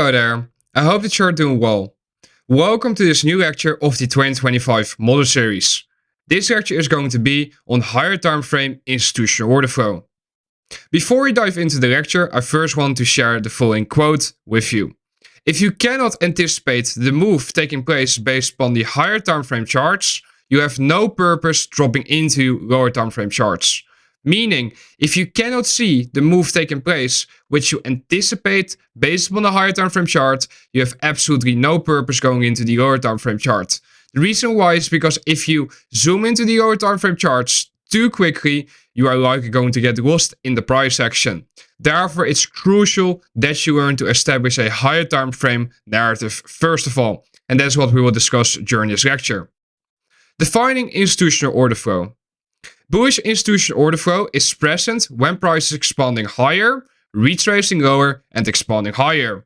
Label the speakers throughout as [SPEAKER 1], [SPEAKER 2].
[SPEAKER 1] Hello there, I hope that you're doing well. Welcome to this new lecture of the 2025 model series. This lecture is going to be on higher time frame institutional order flow. Before we dive into the lecture, I first want to share the following quote with you. If you cannot anticipate the move taking place based upon the higher time frame charts, you have no purpose dropping into lower time frame charts. Meaning, if you cannot see the move taking place which you anticipate based upon the higher time frame chart, you have absolutely no purpose going into the lower time frame chart. The reason why is because if you zoom into the lower time frame charts too quickly, you are likely going to get lost in the price action. Therefore, it's crucial that you learn to establish a higher time frame narrative first of all, and that's what we will discuss during this lecture. Defining institutional order flow. Bullish institutional order flow is present when price is expanding higher, retracing lower, and expanding higher.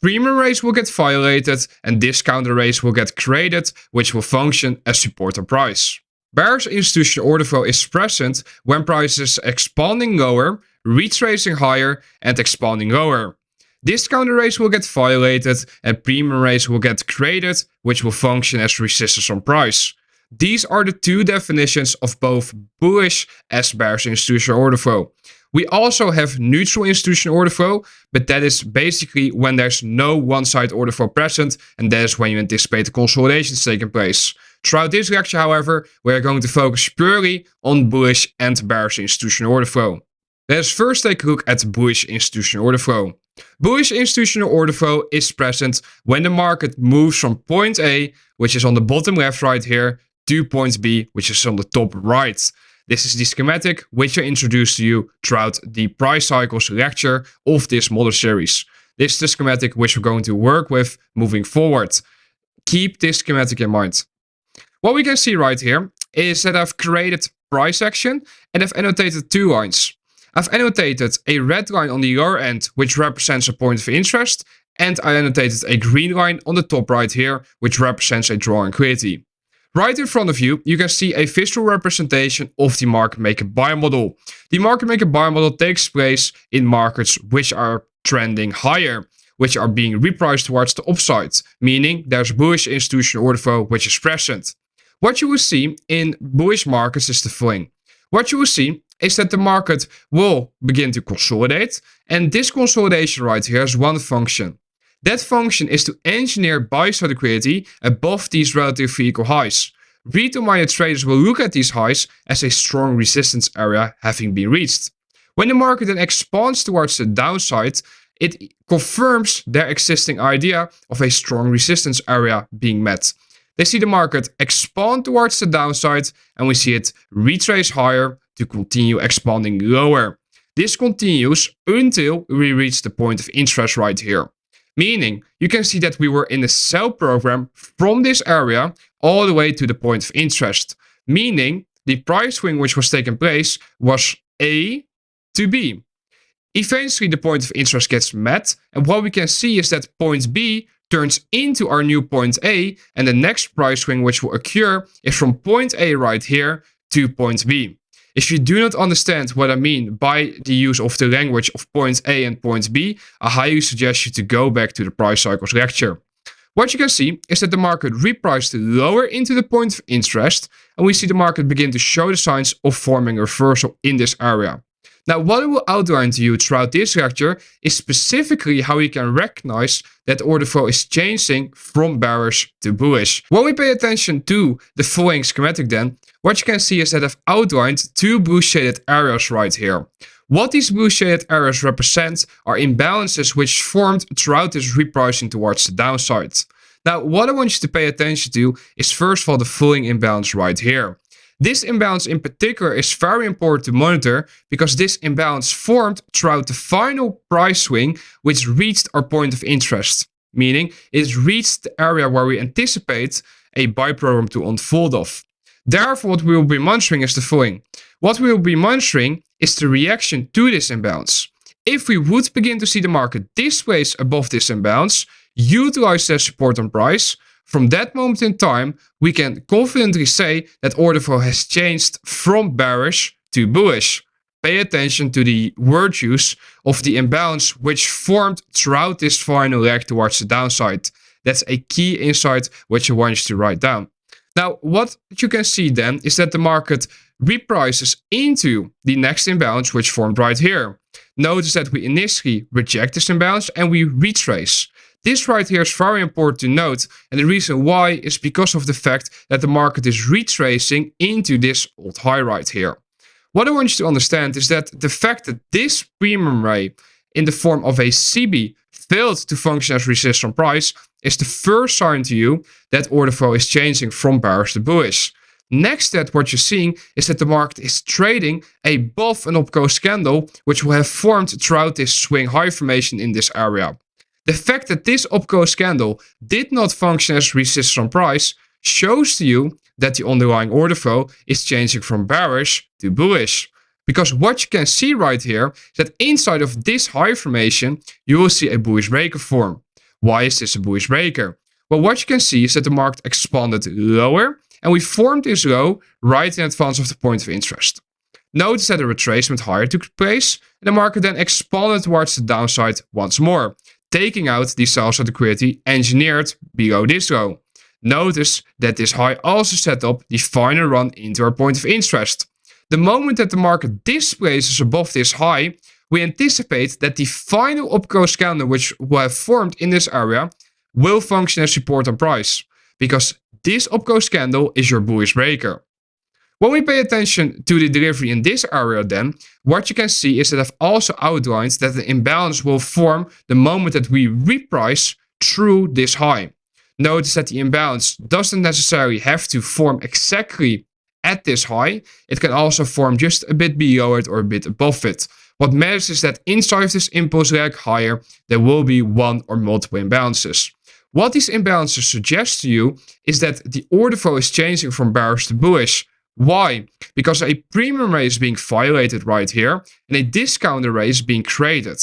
[SPEAKER 1] Premium rates will get violated and discount rates will get created, which will function as support on price. Bearish institutional order flow is present when price is expanding lower, retracing higher, and expanding lower. Discount rates will get violated and premium rates will get created, which will function as resistance on price. These are the two definitions of both bullish as bearish institutional order flow. We also have neutral institutional order flow, but that is basically when there's no one-side order flow present, and that is when you anticipate the consolidations taking place. Throughout this lecture, however, we are going to focus purely on bullish and bearish institutional order flow. Let us first take a look at bullish institutional order flow. Bullish institutional order flow is present when the market moves from point A, which is on the bottom left right here, to point B, which is on the top right. This is the schematic which I introduced to you throughout the price cycles lecture of this model series. This is the schematic which we're going to work with moving forward. Keep this schematic in mind. What we can see right here is that I've created price action and I've annotated two lines. I've annotated a red line on the lower end which represents a point of interest, and I annotated a green line on the top right here which represents a draw liquidity. Right in front of you, you can see a visual representation of the market maker buy model. The market maker buy model takes place in markets which are trending higher, which are being repriced towards the upside, meaning there's bullish institutional order flow which is present. What you will see in bullish markets is the following. What you will see is that the market will begin to consolidate, and this consolidation right here has one function. That function is to engineer buy-side liquidity above these relatively equal highs. Retail-minded traders will look at these highs as a strong resistance area having been reached. When the market then expands towards the downside, it confirms their existing idea of a strong resistance area being met. They see the market expand towards the downside, and we see it retrace higher to continue expanding lower. This continues until we reach the point of interest right here. Meaning, you can see that we were in a sell program from this area all the way to the point of interest. Meaning, the price swing which was taking place was A to B. Eventually, the point of interest gets met, and what we can see is that point B turns into our new point A, and the next price swing which will occur is from point A right here to point B. If you do not understand what I mean by the use of the language of point A and point B, I highly suggest you to go back to the price cycles lecture. What you can see is that the market repriced lower into the point of interest, and we see the market begin to show the signs of forming a reversal in this area. Now, what I will outline to you throughout this lecture is specifically how you can recognize that order flow is changing from bearish to bullish. When we pay attention to the following schematic then, what you can see is that I've outlined two blue shaded areas right here. What these blue shaded areas represent are imbalances which formed throughout this repricing towards the downside. Now, what I want you to pay attention to is first of all the following imbalance right here. This imbalance in particular is very important to monitor because this imbalance formed throughout the final price swing which reached our point of interest. Meaning it reached the area where we anticipate a buy program to unfold off. Therefore, what we will be monitoring is the following. What we will be monitoring is the reaction to this imbalance. If we would begin to see the market displace above this imbalance, utilize their support on price, from that moment in time, we can confidently say that order flow has changed from bearish to bullish. pay attention to the word use of the imbalance which formed throughout this final leg towards the downside. That's a key insight which I want you to write down. Now, what you can see then is that the market reprices into the next imbalance which formed right here. Notice that we initially reject this imbalance and we retrace. This right here is very important to note, and the reason why is because of the fact that the market is retracing into this old high right here. What I want you to understand is that the fact that this premium ray in the form of a CB failed to function as resistance on price is the first sign to you that order flow is changing from bearish to bullish. Next to that, what you're seeing is that the market is trading above an upclose candle, which will have formed throughout this swing high formation in this area. The fact that this upclose candle did not function as resistance on price shows to you that the underlying order flow is changing from bearish to bullish. Because what you can see right here is that inside of this high formation, you will see a bullish breaker form. Why is this a bullish breaker? Well, what you can see is that the market expanded lower and we formed this low right in advance of the point of interest. Notice that a retracement higher took place and the market then expanded towards the downside once more, taking out the sell-side liquidity engineered below this low. Notice that this high also set up the final run into our point of interest. The moment that the market displaces above this high, we anticipate that the final upclose candle which will have formed in this area will function as support on price, because this upclose candle is your bullish breaker. When we pay attention to the delivery in this area then, what you can see is that I've also outlined that the imbalance will form the moment that we reprice through this high. Notice that the imbalance doesn't necessarily have to form exactly at this high. It can also form just a bit below it or a bit above it. What matters is that inside of this impulse leg higher, there will be one or multiple imbalances. What these imbalances suggest to you is that the order flow is changing from bearish to bullish. Why? Because a premium ray is being violated right here and a discounter ray is being created.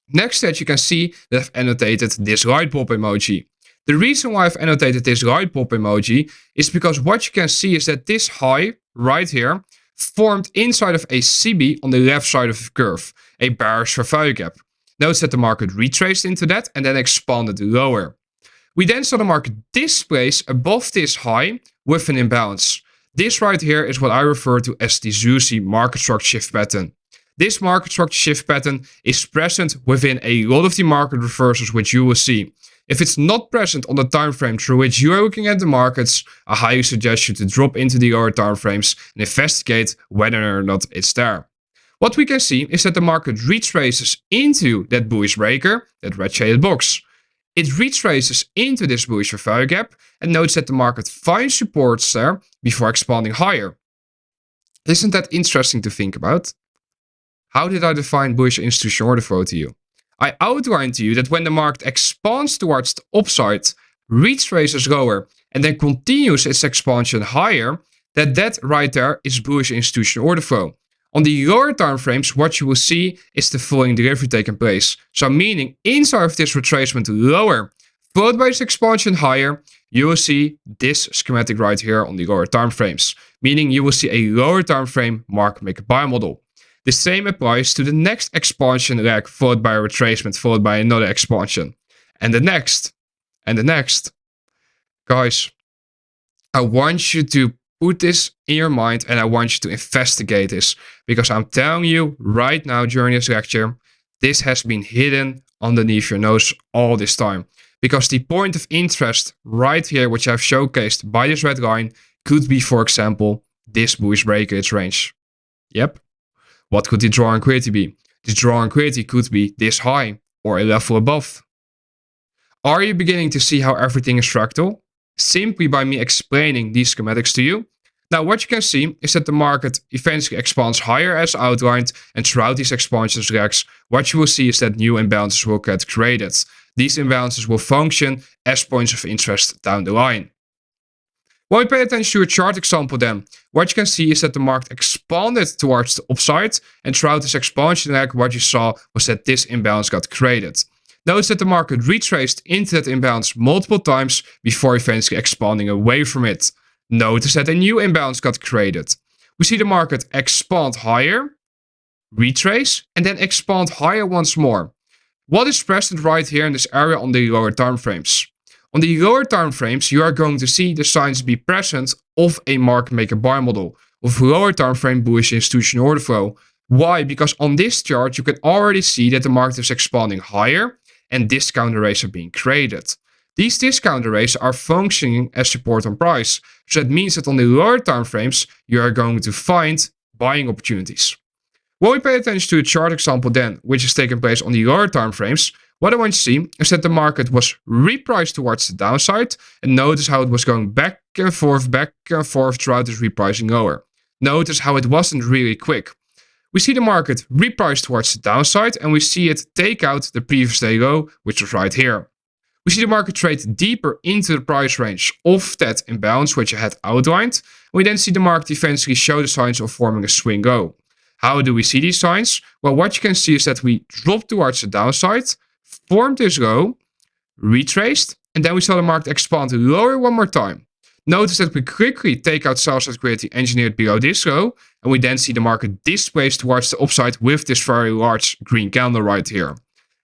[SPEAKER 1] Next to that, you can see that I've annotated this light bulb emoji. The reason why I've annotated this light bulb emoji is because what you can see is that this high right here formed inside of a CB on the left side of the curve, a bearish value gap. Notice that the market retraced into that and then expanded lower. We then saw the market displace above this high with an imbalance. This right here is what I refer to as the juicy market structure shift pattern. This market structure shift pattern is present within a lot of the market reversals which you will see. If it's not present on the time frame through which you are looking at the markets, I highly suggest you to drop into the lower time frames and investigate whether or not it's there. What we can see is that the market retraces into that bullish breaker, that red shaded box. It retraces into this bullish value gap and notice that the market finds supports there before expanding higher. Isn't that interesting to think about? How did I define bullish institutional order flow to you? I outlined to you that when the market expands towards the upside, retraces lower, and then continues its expansion higher, that right there is bullish institutional order flow. On the lower time frames, what you will see is the following delivery taking place. So meaning inside of this retracement lower, followed by this expansion higher, you will see this schematic right here on the lower time frames. Meaning you will see a lower time frame market maker buy model. The same applies to the next expansion leg, followed by a retracement, followed by another expansion. And the next. And the next. Guys, I want you to put this in your mind and I want you to investigate this. Because I'm telling you right now during this lecture, this has been hidden underneath your nose all this time. Because the point of interest right here, which I've showcased by this red line, could be, for example, this bullish breaker, its range. Yep. What could the draw on liquidity be? The draw on liquidity could be this high or a level above. Are you beginning to see how everything is fractal? Simply by me explaining these schematics to you. Now what you can see is that the market eventually expands higher as outlined, and throughout these expansion legs, what you will see is that new imbalances will get created. These imbalances will function as points of interest down the line. When we pay attention to a chart example then, what you can see is that the market expanded towards the upside, and throughout this expansion leg, what you saw was that this imbalance got created. Notice that the market retraced into that imbalance multiple times before eventually expanding away from it. Notice that a new imbalance got created. We see the market expand higher, retrace, and then expand higher once more. What is present right here in this area on the lower time frames? On the lower time frames, you are going to see the signs be present of a market maker buy model, of lower time frame bullish institutional order flow. Why? Because on this chart, you can already see that the market is expanding higher and discount arrays are being created. These discount arrays are functioning as support on price. So that means that on the lower time frames, you are going to find buying opportunities. When we pay attention to the chart example then, which is taking place on the lower time frames, what I want you to see is that the market was repriced towards the downside, and notice how it was going back and forth throughout this repricing lower. Notice how it wasn't really quick. We see the market reprice towards the downside, and we see it take out the previous day low, which was right here. We see the market trade deeper into the price range of that imbalance which I had outlined. We then see the market eventually show the signs of forming a swing low. How do we see these signs? Well, what you can see is that we dropped towards the downside, formed this low, retraced, and then we saw the market expand lower one more time. Notice that we quickly take out sell-side liquidity engineered below this low, and we then see the market displace towards the upside with this very large green candle right here.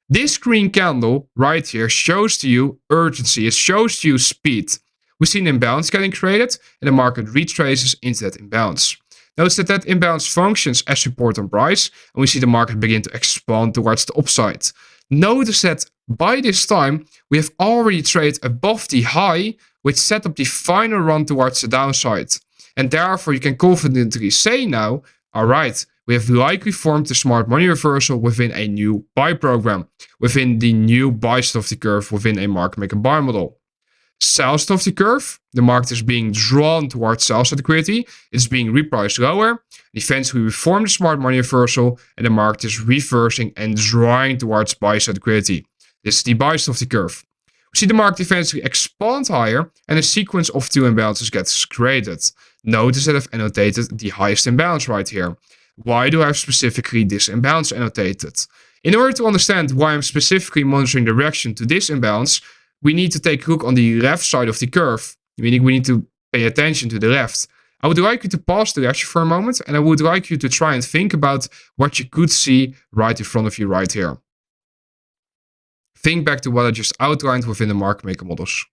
[SPEAKER 1] This green candle right here shows to you urgency, it shows to you speed. We see an imbalance getting created, and the market retraces into that imbalance. Notice that imbalance functions as support on price, and we see the market begin to expand towards the upside. Notice that by this time, we have already traded above the high, which set up the final run towards the downside. And therefore, you can confidently say now, alright, we have likely formed the smart money reversal within a new buy program, within the new buy side of the curve, within a market maker buy model. Sell side of the curve, the market is being drawn towards sell side liquidity, it's being repriced lower. Eventually we form the smart money reversal and the market is reversing and drawing towards buy side liquidity. This is the buy side of the curve. We see the market eventually expand higher and a sequence of two imbalances gets created. Notice that I've annotated the highest imbalance right here. Why do I have specifically this imbalance annotated? In order to understand why I'm specifically monitoring the reaction to this imbalance, we need to take a look on the left side of the curve, meaning we need to pay attention to the left. I would like you to pause the lecture for a moment, and I would like you to try and think about what you could see right in front of you right here. Think back to what I just outlined within the market maker models.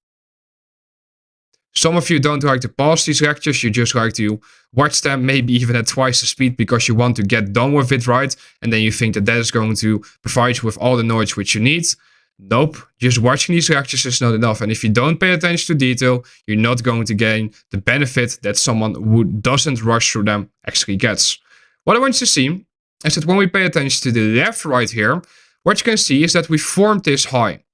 [SPEAKER 1] Some of you don't like to pause these lectures, you just like to watch them, maybe even at twice the speed because you want to get done with it right, and then you think that that is going to provide you with all the knowledge which you need. Nope, just watching these lectures is not enough, and if you don't pay attention to detail, you're not going to gain the benefit that someone who doesn't rush through them actually gets. What I want you to see is that when we pay attention to the left right here, what you can see is that we formed this high.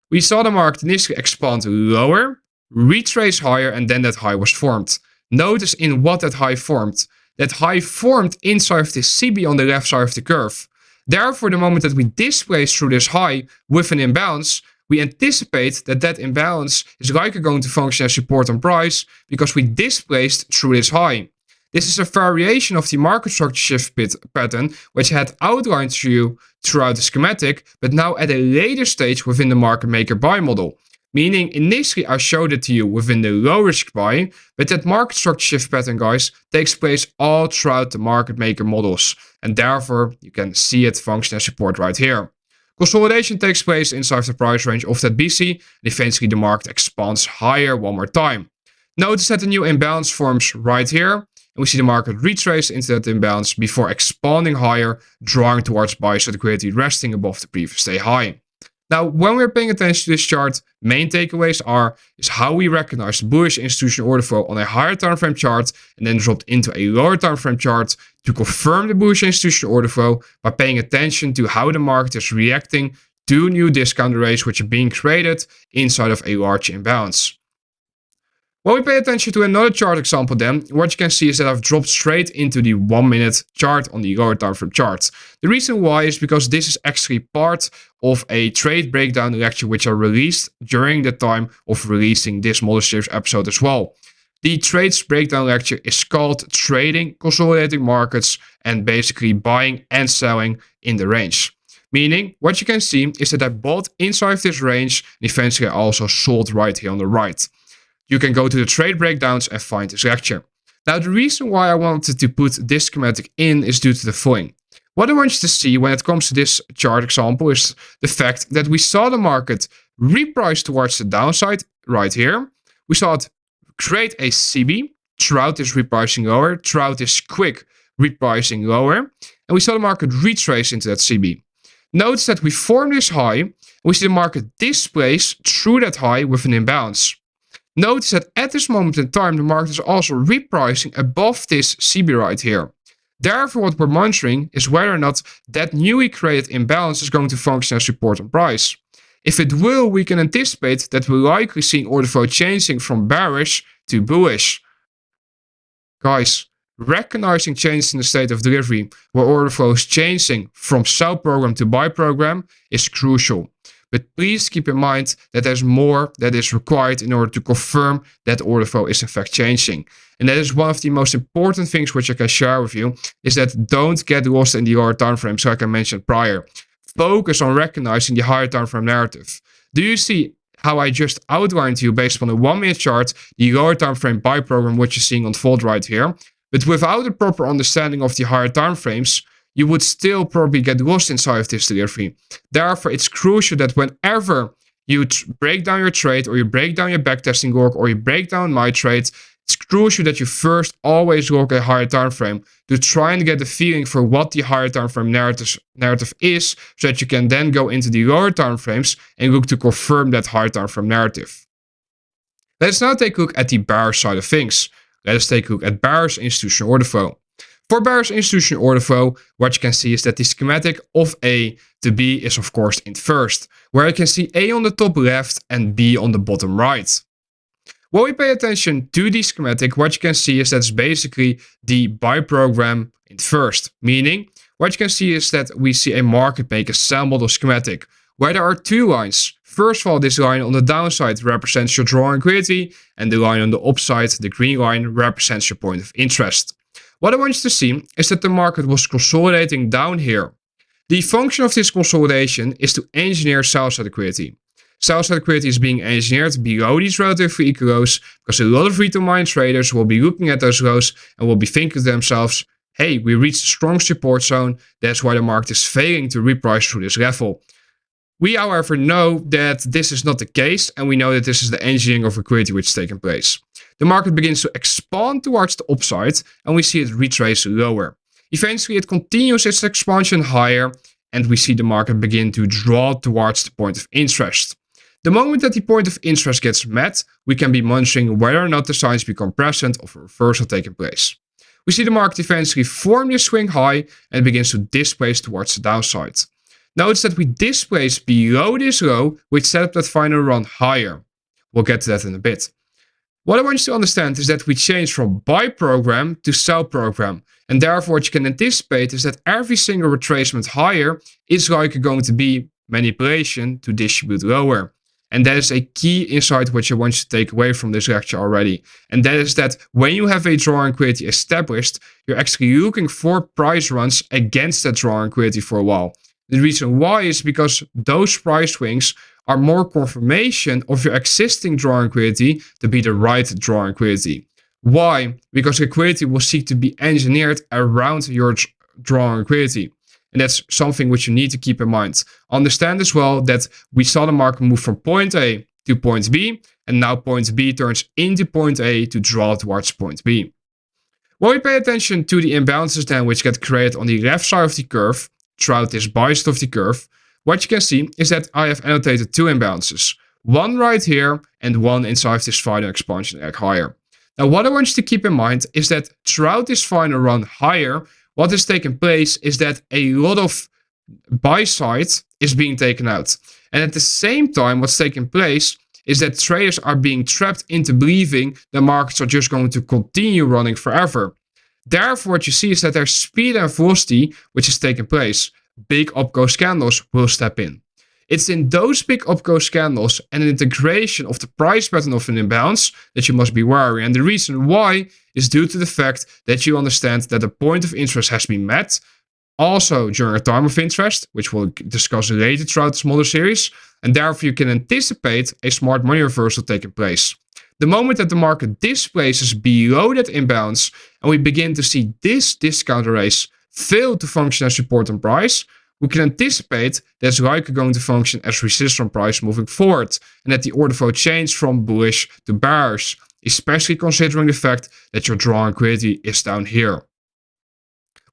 [SPEAKER 1] We saw the market initially expand lower, retrace higher, and then that high was formed. Notice in what that high formed. That high formed inside of this CB on the left side of the curve. Therefore, the moment that we displace through this high with an imbalance, we anticipate that that imbalance is likely going to function as support on price because we displaced through this high. This is a variation of the market structure shift pattern, which I had outlined to you throughout the schematic, but now at a later stage within the market maker buy model. Meaning initially I showed it to you within the low risk buy, but that market structure shift pattern, guys, takes place all throughout the market maker models. And therefore you can see it function as support right here. Consolidation takes place inside the price range of that BC, and eventually the market expands higher one more time. Notice that the new imbalance forms right here, and we see the market retrace into that imbalance before expanding higher, drawing towards buy side liquidity resting above the previous day high. Now, when we're paying attention to this chart, main takeaways is how we recognize the bullish institutional order flow on a higher time frame chart and then dropped into a lower time frame chart to confirm the bullish institutional order flow by paying attention to how the market is reacting to new discount arrays which are being created inside of a large imbalance. When we pay attention to another chart example then, what you can see is that I've dropped straight into the 1 minute chart on the lower time frame chart. The reason why is because this is actually part of a trade breakdown lecture which I released during the time of releasing this model series episode as well. The trades breakdown lecture is called Trading, Consolidating Markets, and basically buying and selling in the range. Meaning, what you can see is that I bought inside this range and eventually I also sold right here on the right. You can go to the trade breakdowns and find this lecture. Now, the reason why I wanted to put this schematic in is due to the following. What I want you to see when it comes to this chart example is the fact that we saw the market reprice towards the downside right here. We saw it create a CB throughout this repricing lower, throughout this quick repricing lower, and we saw the market retrace into that CB. Notice that we formed this high, and we see the market displace through that high with an imbalance. Notice that at this moment in time, the market is also repricing above this CB right here. Therefore, what we're monitoring is whether or not that newly created imbalance is going to function as support on price. If it will, we can anticipate that we're likely seeing order flow changing from bearish to bullish. Guys, recognizing changes in the state of delivery where order flow is changing from sell program to buy program is crucial. But please keep in mind that there's more that is required in order to confirm that order flow is in fact changing. And that is one of the most important things which I can share with you, is that don't get lost in the lower time frame, so like I mentioned prior. Focus on recognizing the higher time frame narrative. Do you see how I just outlined to you based on a 1 minute chart, the lower time frame buy program which you're seeing unfold right here? But without a proper understanding of the higher time frames, you would still probably get lost inside of this delivery. Therefore, it's crucial that whenever you break down your trade, or you break down your backtesting log, or you break down my trade, it's crucial that you first always log a higher time frame to try and get a feeling for what the higher time frame narrative is, so that you can then go into the lower time frames and look to confirm that higher time frame narrative. Let's now take a look at the bearish side of things. Let us take a look at bearish institutional order flow. For bearish institutional order flow, what you can see is that the schematic of A to B is of course inversed, where you can see A on the top left and B on the bottom right. When we pay attention to the schematic, what you can see is that's basically the buy program inversed, meaning what you can see is that we see a market maker sell model schematic, where there are two lines. First of all, this line on the downside represents your draw liquidity, and the line on the upside, the green line, represents your point of interest. What I want you to see is that the market was consolidating down here. The function of this consolidation is to engineer sell-side liquidity. Sell-side liquidity is being engineered below these relatively equal lows, because a lot of retail mind traders will be looking at those lows and will be thinking to themselves, hey, we reached a strong support zone, that's why the market is failing to reprice through this level. We, however, know that this is not the case, and we know that this is the engineering of liquidity which is taking place. The market begins to expand towards the upside, and we see it retrace lower. Eventually, it continues its expansion higher, and we see the market begin to draw towards the point of interest. The moment that the point of interest gets met, we can be monitoring whether or not the signs become present of a reversal taking place. We see the market eventually form this swing high and begins to displace towards the downside. Notice that we displace below this low, which set up that final run higher. We'll get to that in a bit. What I want you to understand is that we change from buy program to sell program. And therefore, what you can anticipate is that every single retracement higher is likely going to be manipulation to distribute lower. And that is a key insight which I want you to take away from this lecture already. And that is that when you have a draw liquidity established, you're actually looking for price runs against that draw liquidity for a while. The reason why is because those price swings are more confirmation of your existing draw liquidity to be the right draw liquidity. Why? Because liquidity will seek to be engineered around your draw liquidity. And that's something which you need to keep in mind. Understand as well that we saw the market move from point A to point B, and now point B turns into point A to draw towards point B. When we pay attention to the imbalances then which get created on the left side of the curve, throughout this buy side of the curve, what you can see is that I have annotated two imbalances. One right here and one inside this final expansion leg higher. Now what I want you to keep in mind is that throughout this final run higher, what is taking place is that a lot of buy side is being taken out. And at the same time, what's taking place is that traders are being trapped into believing the markets are just going to continue running forever. Therefore, what you see is that there's speed and velocity which is taking place. Big upgo candles will step in. It's in those big upgo candles and an integration of the price pattern of an imbalance that you must be wary. And the reason why is due to the fact that you understand that the point of interest has been met, also during a time of interest, which we'll discuss later throughout this model series, and therefore you can anticipate a smart money reversal taking place. The moment that the market displaces below that imbalance and we begin to see this discount race fail to function as support on price, we can anticipate that it's likely going to function as resistance on price moving forward, and that the order flow changed from bullish to bearish, especially considering the fact that your draw liquidity is down here.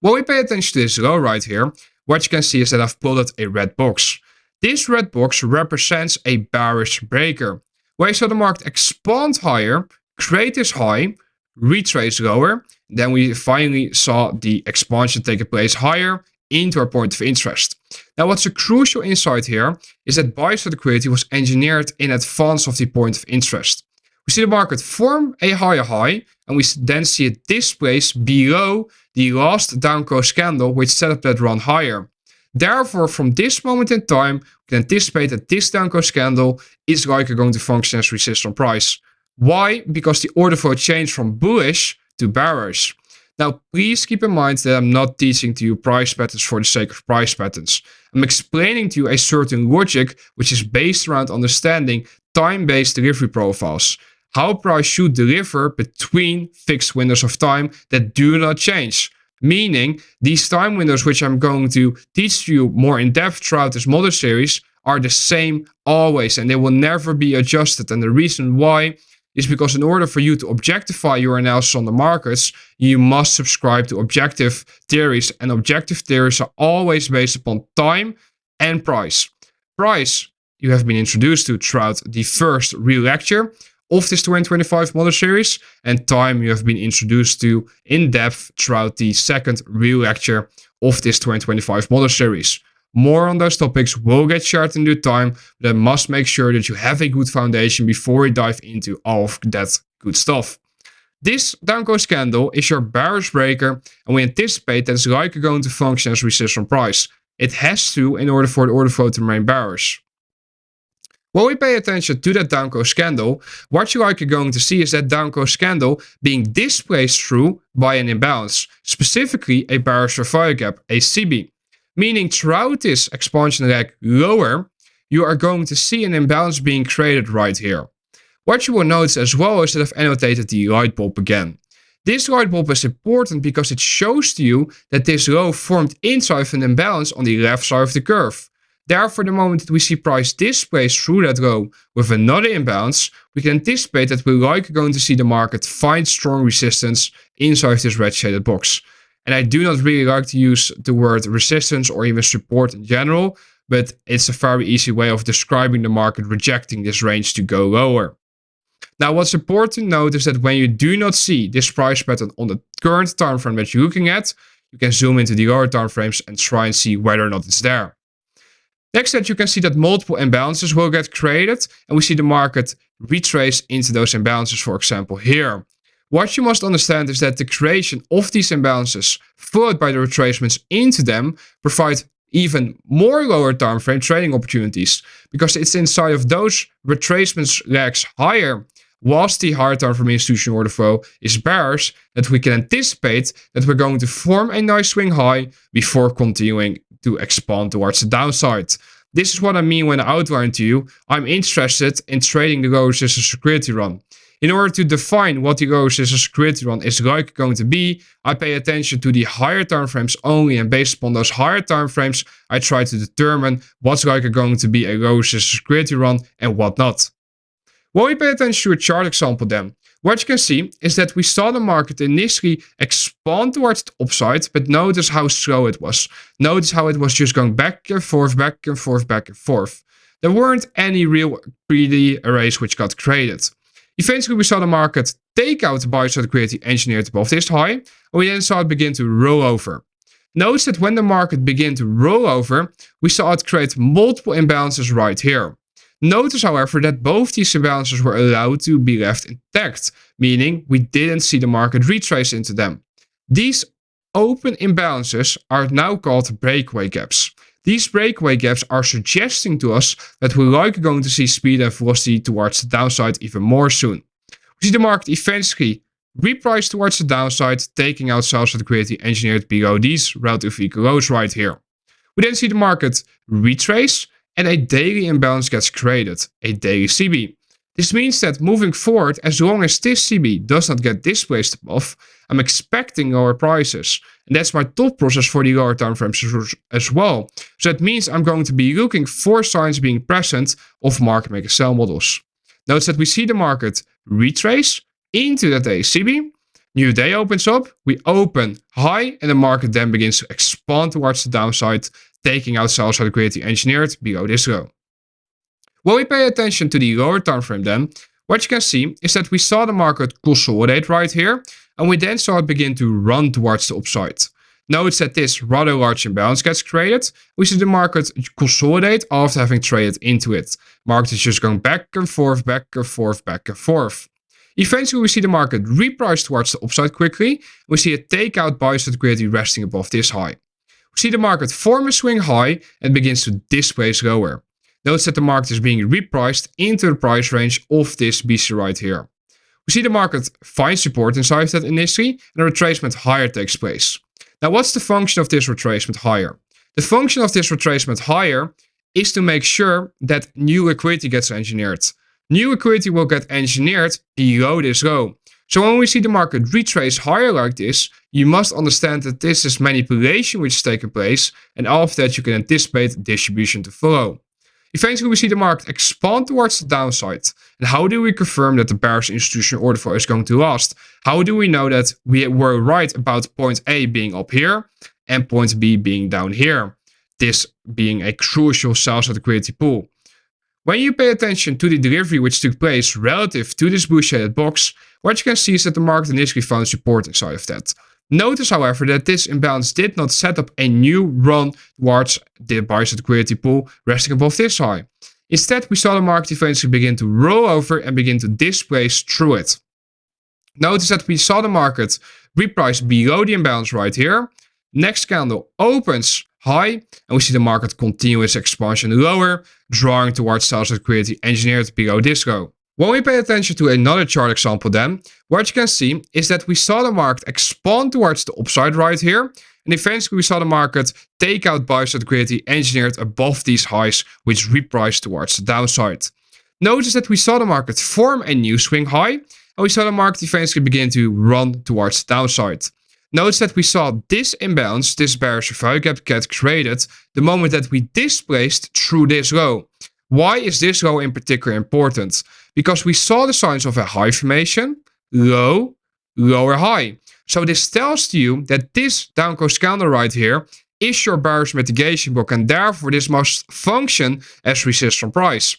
[SPEAKER 1] When we pay attention to this low right here, what you can see is that I've plotted a red box. This red box represents a bearish breaker, where you saw the market expand higher, create this high, retrace lower, then we finally saw the expansion take place higher into our point of interest. Now what's a crucial insight here is that buy side liquidity was engineered in advance of the point of interest. We see the market form a higher high, and we then see it displace below the last down close candle which set up that run higher. Therefore, from this moment in time, we can anticipate that this down close candle is likely going to function as resistance on price. Why? Because the order flow changed from bullish to bearish. Now, please keep in mind that I'm not teaching to you price patterns for the sake of price patterns. I'm explaining to you a certain logic which is based around understanding time-based delivery profiles. How price should deliver between fixed windows of time that do not change. Meaning, these time windows which I'm going to teach you more in depth throughout this model series are the same always, and they will never be adjusted. And the reason why is because in order for you to objectify your analysis on the markets, you must subscribe to objective theories, and objective theories are always based upon time and price. Price you have been introduced to throughout the first real lecture of this 2025 model series, and time you have been introduced to in depth throughout the second real lecture of this 2025 model series. More on those topics will get shared in due time, but I must make sure that you have a good foundation before we dive into all of that good stuff. This down close candle is your bearish breaker, and we anticipate that it's likely going to function as resistance on price. It has to in order for the order flow to remain bearish. When we pay attention to that down close candle, what you're likely going to see is that down close candle being displaced through by an imbalance, specifically a bearish value gap, a CB. Meaning throughout this expansion leg lower, you are going to see an imbalance being created right here. What you will notice as well is that I've annotated the light bulb again. This light bulb is important because it shows to you that this low formed inside of an imbalance on the left side of the curve. Therefore, the moment that we see price displace through that low with another imbalance, we can anticipate that we're likely going to see the market find strong resistance inside this red shaded box. And I do not really like to use the word resistance or even support in general, but it's a very easy way of describing the market rejecting this range to go lower. Now, what's important to note is that when you do not see this price pattern on the current time frame that you're looking at, you can zoom into the lower time frames and try and see whether or not it's there. Next, that you can see that multiple imbalances will get created, and we see the market retrace into those imbalances, for example, here. What you must understand is that the creation of these imbalances, followed by the retracements into them, provide even more lower time frame trading opportunities, because it's inside of those retracements legs higher, whilst the higher time frame institutional order flow is bearish, that we can anticipate that we're going to form a nice swing high before continuing to expand towards the downside. This is what I mean when I outline to you, I'm interested in trading the low resistance liquidity run. In order to define what the low resistance liquidity run is likely going to be, I pay attention to the higher time frames only, and based upon those higher time frames, I try to determine what's likely going to be a low resistance liquidity run and what not. When we pay attention to a chart example then, what you can see is that we saw the market initially expand towards the upside, but notice how slow it was. Notice how it was just going back and forth, back and forth, back and forth. There weren't any real greedy arrays which got created. Eventually, we saw the market take out the buy side liquidity engineered above this high, and we then saw it begin to roll over. Notice that when the market began to roll over, we saw it create multiple imbalances right here. Notice, however, that both these imbalances were allowed to be left intact, meaning we didn't see the market retrace into them. These open imbalances are now called breakaway gaps. These breakaway gaps are suggesting to us that we're likely going to see speed and velocity towards the downside even more soon. We see the market eventually reprice towards the downside, taking out sell-side liquidity engineered below these relative weak lows right here. We then see the market retrace, and a daily imbalance gets created, a daily CB. This means that moving forward, as long as this CB does not get displaced above, I'm expecting lower prices. And that's my thought process for the lower time frames as well. So that means I'm going to be looking for signs being present of market maker sell models. Notice that we see the market retrace into that ACB. New day opens up, we open high, and the market then begins to expand towards the downside, taking out sell-side liquidity engineered below this low. When we pay attention to the lower time frame then, what you can see is that we saw the market consolidate right here, and we then saw it begin to run towards the upside. Notice that this rather large imbalance gets created. We see the market consolidate after having traded into it. Market is just going back and forth, back and forth, back and forth. Eventually, we see the market reprice towards the upside quickly. We see a takeout buy-side liquidity resting above this high. We see the market form a swing high and begins to displace lower. Notice that the market is being repriced into the price range of this BC right here. We see the market find support inside of that initially, and a retracement higher takes place. Now, what's the function of this retracement higher? The function of this retracement higher is to make sure that new liquidity gets engineered. New liquidity will get engineered below this low. So when we see the market retrace higher like this, you must understand that this is manipulation which is taking place, and after that you can anticipate distribution to follow. Eventually we see the market expand towards the downside. And how do we confirm that the bearish institutional order flow is going to last? How do we know that we were right about point A being up here and point B being down here? This being a crucial sell-side liquidity pool. When you pay attention to the delivery which took place relative to this blue shaded box, what you can see is that the market initially found support inside of that. Notice, however, that this imbalance did not set up a new run towards the buy-side liquidity pool resting above this high. Instead, we saw the market eventually begin to roll over and begin to displace through it. Notice that we saw the market reprice below the imbalance right here. Next candle opens high, and we see the market continue its expansion lower, drawing towards sell-side liquidity engineered below this low. When we pay attention to another chart example then, what you can see is that we saw the market expand towards the upside right here, and eventually we saw the market take out buy-side liquidity engineered above these highs, which repriced towards the downside. Notice that we saw the market form a new swing high, and we saw the market eventually begin to run towards the downside. Notice that we saw this imbalance, this bearish value gap get created the moment that we displaced through this low. Why is this low in particular important? Because we saw the signs of a high formation, low, lower high. So this tells to you that this down close candle right here is your bearish mitigation block, and therefore this must function as resistance price.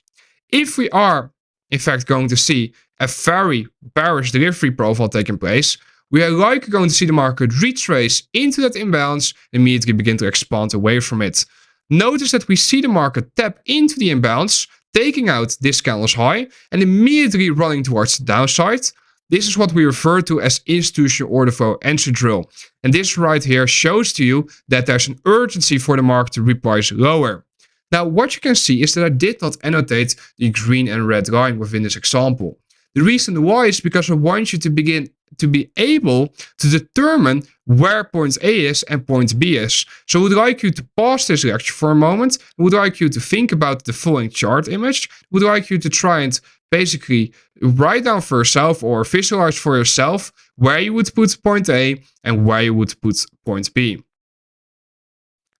[SPEAKER 1] If we are in fact going to see a very bearish delivery profile taking place, we are likely going to see the market retrace into that imbalance and immediately begin to expand away from it. Notice that we see the market tap into the imbalance, taking out this candle's high and immediately running towards the downside. This is what we refer to as institutional order flow entry drill. And this right here shows to you that there's an urgency for the market to reprice lower. Now, what you can see is that I did not annotate the green and red line within this example. The reason why is because I want you to begin to be able to determine where point A is and point B is. So I would like you to pause this lecture for a moment. I would like you to think about the following chart image. I would like you to try and basically write down for yourself or visualize for yourself where you would put point A and where you would put point B.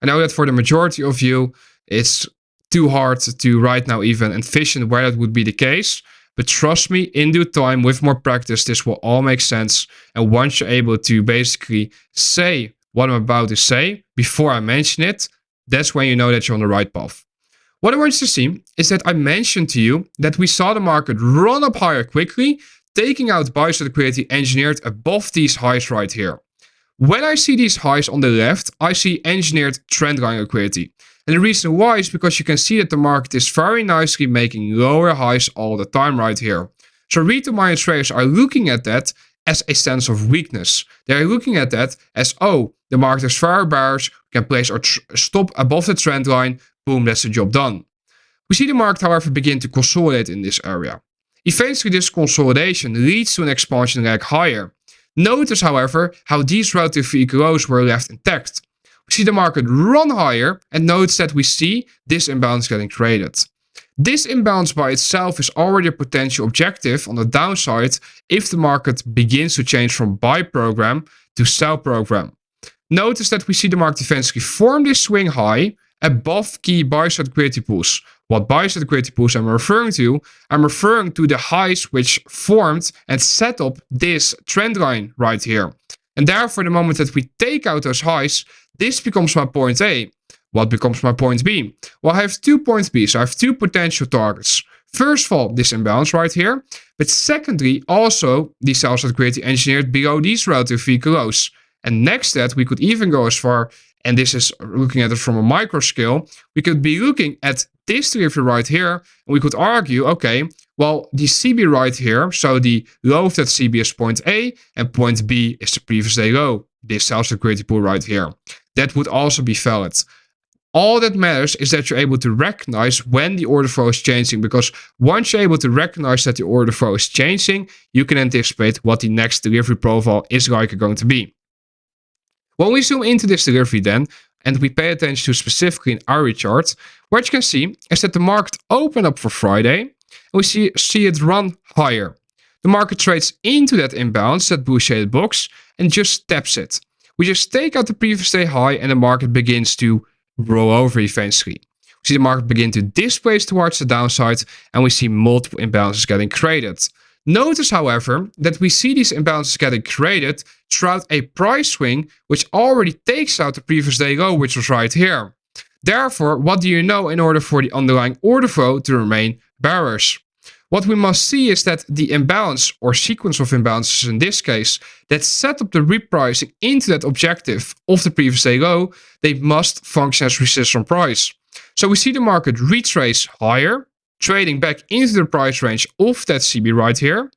[SPEAKER 1] I know that for the majority of you, it's too hard to right now even envision where that would be the case. But trust me, in due time, with more practice, this will all make sense. And once you're able to basically say what I'm about to say before I mention it, that's when you know that you're on the right path. What I want you to see is that I mentioned to you that we saw the market run up higher quickly, taking out buy-side liquidity engineered above these highs right here. When I see these highs on the left, I see engineered trendline liquidity. And the reason why is because you can see that the market is very nicely making lower highs all the time right here. So retail minded traders are looking at that as a sense of weakness. They are looking at that as, oh, the market is very bearish, we can place our stop above the trend line, boom, that's the job done. We see the market, however, begin to consolidate in this area. Eventually, this consolidation leads to an expansion leg higher. Notice, however, how these relative weak lows were left intact. We see the market run higher, and notice that we see this imbalance getting created. This imbalance by itself is already a potential objective on the downside if the market begins to change from buy program to sell program. notice that we see the market eventually form this swing high above key buy-side liquidity pools. What buy-side liquidity pools I'm referring to? I'm referring to the highs which formed and set up this trend line right here. And therefore, the moment that we take out those highs, this becomes my point A. What becomes my point B? Well, I have 2 points B, so I have 2 potential targets. First of all, this imbalance right here. But secondly, also the sell-side liquidity engineered below these relative weak lows. And next to that, we could even go as far, and this is looking at it from a micro scale, we could be looking at this delivery right here, and we could argue, okay, well, the CB right here, so the low of that CB is point A, and point B is the previous day low, this sell-side liquidity pool right here. That would also be valid. All that matters is that you're able to recognize when the order flow is changing, because once you're able to recognize that the order flow is changing, you can anticipate what the next delivery profile is likely going to be. When we zoom into this delivery then, and we pay attention to specifically an hourly chart, what you can see is that the market opened up for Friday, and we see it run higher. The market trades into that imbalance, that blue shaded box, and just taps it. We just take out the previous day high, and the market begins to roll over eventually. We see the market begin to displace towards the downside, and we see multiple imbalances getting created. Notice, however, that we see these imbalances getting created throughout a price swing which already takes out the previous day low, which was right here. Therefore, what do you know in order for the underlying order flow to remain bearish? What we must see is that the imbalance or sequence of imbalances in this case that set up the repricing into that objective of the previous day low, they must function as resistance price. So we see the market retrace higher, trading back into the price range of that CB right here,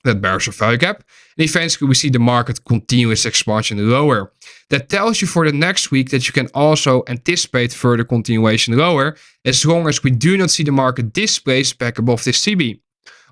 [SPEAKER 1] that bearish value gap, and eventually we see the market continue its expansion lower. That tells you for the next week that you can also anticipate further continuation lower, as long as we do not see the market displace back above this CB.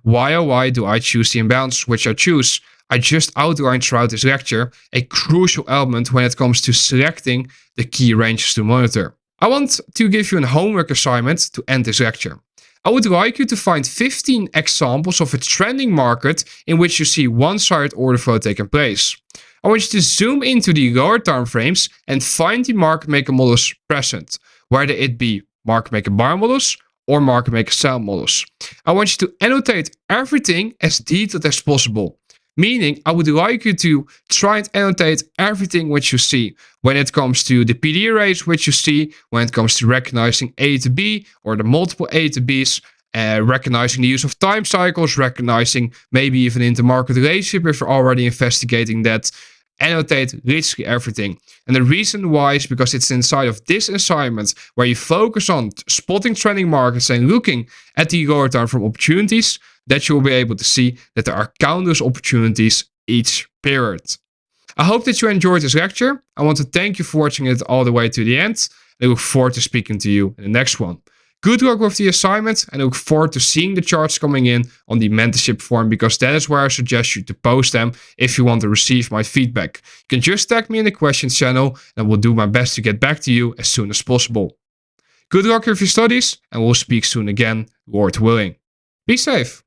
[SPEAKER 1] Why oh why do I choose the imbalance which I choose? I just outlined throughout this lecture a crucial element when it comes to selecting the key ranges to monitor. I want to give you a homework assignment to end this lecture. I would like you to find 15 examples of a trending market in which you see one-sided order flow taking place. I want you to zoom into the lower time frames and find the market maker models present, whether it be market maker buy models or market maker sell models. I want you to annotate everything as detailed as possible. Meaning, I would like you to try and annotate everything which you see when it comes to the PD rates which you see, when it comes to recognizing A to B or the multiple A to Bs, recognizing the use of time cycles, recognizing maybe even intermarket relationship if you're already investigating that. Annotate literally everything. And the reason why is because it's inside of this assignment where you focus on spotting trending markets and looking at the lower time frame opportunities, that you'll be able to see that there are countless opportunities each period. I hope that you enjoyed this lecture. I want to thank you for watching it all the way to the end. I look forward to speaking to you in the next one. Good luck with the assignment, and I look forward to seeing the charts coming in on the mentorship form, because that is where I suggest you to post them if you want to receive my feedback. You can just tag me in the questions channel and I will do my best to get back to you as soon as possible. Good luck with your studies, and we'll speak soon again, Lord willing. Be safe.